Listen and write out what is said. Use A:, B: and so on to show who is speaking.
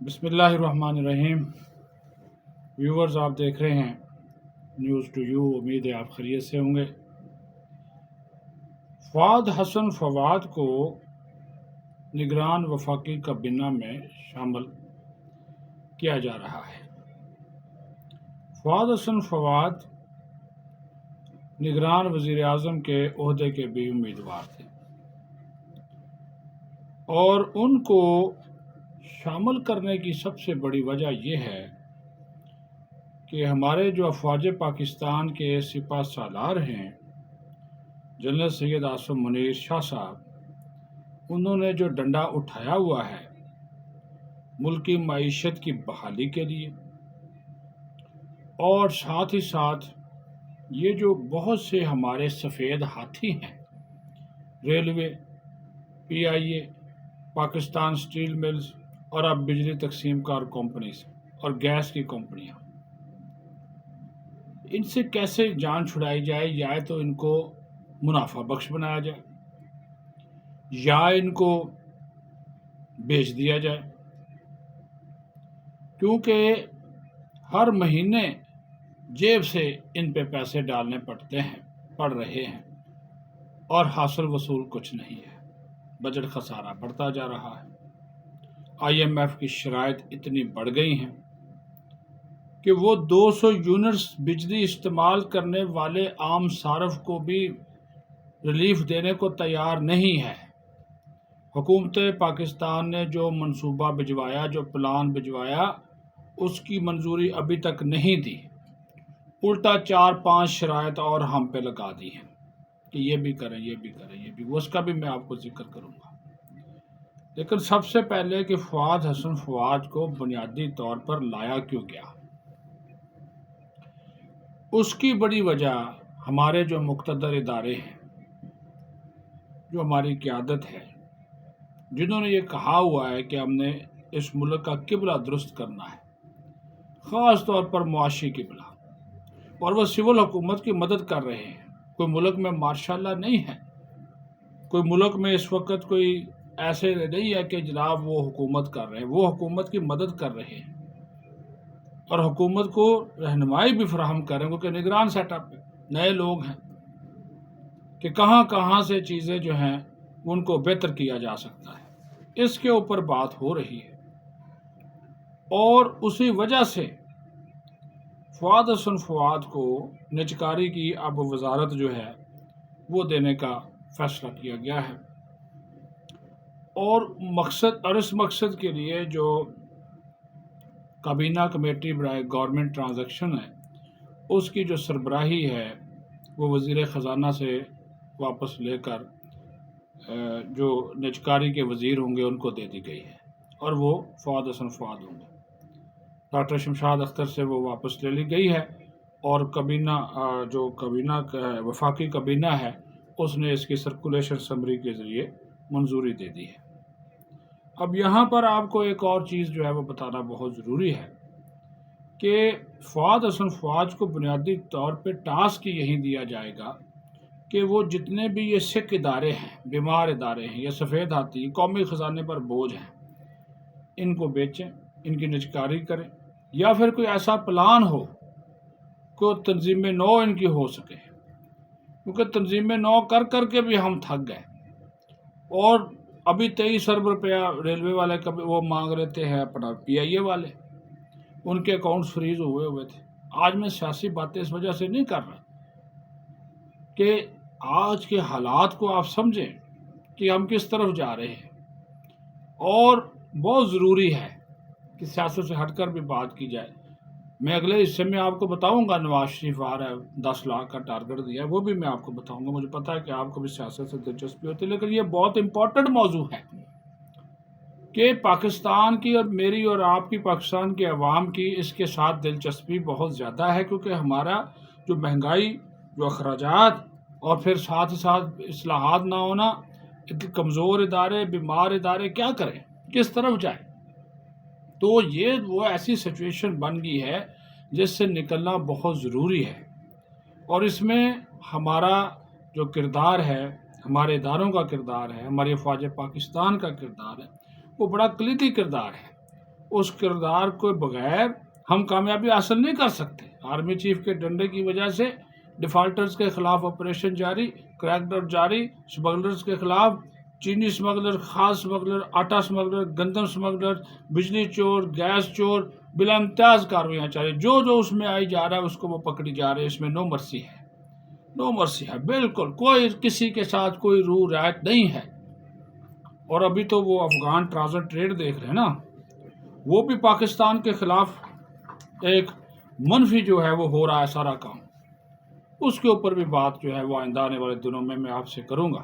A: بسم اللہ الرحمن الرحیم۔ ویورز، آپ دیکھ رہے ہیں نیوز ٹو یو۔ امید ہے آپ خیریت سے ہوں گے۔ فواد حسن فواد کو نگران وفاقی کابینہ میں شامل کیا جا رہا ہے۔ فواد حسن فواد نگران وزیر اعظم کے عہدے کے بھی امیدوار تھے اور ان کو شامل کرنے کی سب سے بڑی وجہ یہ ہے کہ ہمارے جو افواج پاکستان کے سپہ سالار ہیں جنرل سید آصف منیر شاہ صاحب، انہوں نے جو ڈنڈا اٹھایا ہوا ہے ملکی معیشت کی بحالی کے لیے، اور ساتھ ہی ساتھ یہ جو بہت سے ہمارے سفید ہاتھی ہیں، ریلوے، پی آئی اے، پاکستان اسٹیل ملز اور اب بجلی تقسیم کار کمپنیز اور گیس کی کمپنیاں، ان سے کیسے جان چھڑائی جائے، یا تو ان کو منافع بخش بنایا جائے یا ان کو بیچ دیا جائے، کیونکہ ہر مہینے جیب سے ان پہ پیسے ڈالنے پڑ رہے ہیں اور حاصل وصول کچھ نہیں ہے۔ بجٹ خسارہ بڑھتا جا رہا ہے۔ آئی ایم ایف کی شرائط اتنی بڑھ گئی ہیں کہ وہ 200 یونٹس بجلی استعمال کرنے والے عام صارف کو بھی ریلیف دینے کو تیار نہیں ہے۔ حکومت پاکستان نے جو منصوبہ بھجوایا، جو پلان بھجوایا، اس کی منظوری ابھی تک نہیں دی، الٹا 4-5 شرائط اور ہم پہ لگا دی ہیں کہ یہ بھی کریں، یہ بھی کریں، یہ بھی، اس کا بھی میں آپ کو ذکر کروں گا۔ لیکن سب سے پہلے کہ فواد حسن فواد کو بنیادی طور پر لایا کیوں گیا، اس کی بڑی وجہ ہمارے جو مقتدر ادارے ہیں، جو ہماری قیادت ہے، جنہوں نے یہ کہا ہوا ہے کہ ہم نے اس ملک کا قبلہ درست کرنا ہے، خاص طور پر معاشی قبلہ، اور وہ سول حکومت کی مدد کر رہے ہیں۔ کوئی ملک میں ماشاءاللہ نہیں ہے، کوئی ملک میں اس وقت کوئی ایسے نہیں ہے کہ جناب وہ حکومت کر رہے ہیں، وہ حکومت کی مدد کر رہے ہیں اور حکومت کو رہنمائی بھی فراہم کر رہے ہیں، کیونکہ نگران سیٹ اپ ہے، نئے لوگ ہیں کہ کہاں سے چیزیں جو ہیں ان کو بہتر کیا جا سکتا ہے، اس کے اوپر بات ہو رہی ہے۔ اور اسی وجہ سے فواد حسن فواد کو نجکاری کی اب وزارت جو ہے وہ دینے کا فیصلہ کیا گیا ہے، اور اس مقصد کے لیے جو کابینہ کمیٹی برائے گورنمنٹ ٹرانزیکشن ہے، اس کی جو سربراہی ہے وہ وزیر خزانہ سے واپس لے کر جو نجکاری کے وزیر ہوں گے ان کو دے دی گئی ہے، اور وہ فواد حسن فواد ہوں گے۔ ڈاکٹر شمشاد اختر سے وہ واپس لے لی گئی ہے، اور کابینہ وفاقی کابینہ ہے، اس نے اس کی سرکولیشن سمری کے ذریعے منظوری دے دی ہے۔ اب یہاں پر آپ کو ایک اور چیز جو ہے وہ بتانا بہت ضروری ہے کہ فواد حسن فواد کو بنیادی طور پہ ٹاسک یہی دیا جائے گا کہ وہ جتنے بھی یہ سکھ ادارے ہیں، بیمار ادارے ہیں، یا سفید ہاتھی قومی خزانے پر بوجھ ہیں، ان کو بیچیں، ان کی نجکاری کریں، یا پھر کوئی ایسا پلان ہو کہ تنظیم نو ان کی ہو سکے، کیونکہ تنظیم نو کر کے بھی ہم تھک گئے، اور ابھی 23 ارب روپیہ ریلوے والے وہ مانگ رہتے ہیں، اپنا پی آئی اے والے، ان کے اکاؤنٹس فریز ہوئے تھے۔ آج میں سیاسی باتیں اس وجہ سے نہیں کر رہا کہ آج کے حالات کو آپ سمجھیں کہ ہم کس طرف جا رہے ہیں، اور بہت ضروری ہے کہ سیاست سے ہٹ کر بھی بات کی جائے۔ میں اگلے حصے میں آپ کو بتاؤں گا، نواز شریف آ رہا ہے، 10 لاکھ کا ٹارگٹ دیا ہے، وہ بھی میں آپ کو بتاؤں گا۔ مجھے پتا ہے کہ آپ کو بھی سیاست سے دلچسپی ہوتی ہے، لیکن یہ بہت امپورٹنٹ موضوع ہے کہ پاکستان کی اور میری اور آپ کی، پاکستان کے عوام کی اس کے ساتھ دلچسپی بہت زیادہ ہے، کیونکہ ہمارا جو مہنگائی، جو اخراجات، اور پھر ساتھ اصلاحات نہ ہونا، کمزور ادارے، بیمار ادارے، کیا کریں، کس طرف جائیں؟ تو یہ وہ ایسی سچویشن بن گئی ہے جس سے نکلنا بہت ضروری ہے، اور اس میں ہمارا جو کردار ہے، ہمارے اداروں کا کردار ہے، ہماری افواج پاکستان کا کردار ہے، وہ بڑا کلیدی کردار ہے۔ اس کردار کو بغیر ہم کامیابی حاصل نہیں کر سکتے۔ آرمی چیف کے ڈنڈے کی وجہ سے ڈیفالٹرز کے خلاف آپریشن جاری، کریک ڈاؤن جاری، اسمگلرز کے خلاف، چینی اسمگلر، خاص اسمگلر، آٹا اسمگلر، گندم اسمگلر، بجلی چور، گیس چور، بلا امتیاز کارروائیاں جاری، جو اس میں آئی جا رہا ہے اس کو وہ پکڑی جا رہے ہیں۔ اس میں نو مرسی ہے، نو مرسی ہے، بالکل کوئی کسی کے ساتھ کوئی روح رعایت نہیں ہے۔ اور ابھی تو وہ افغان ٹرانزٹ ٹریڈ دیکھ رہے ہیں نا، وہ بھی پاکستان کے خلاف ایک منفی جو ہے وہ ہو رہا ہے سارا کام، اس کے اوپر بھی بات جو ہے وہ آئندہ آنے والے دنوں میں آپ سے کروں گا۔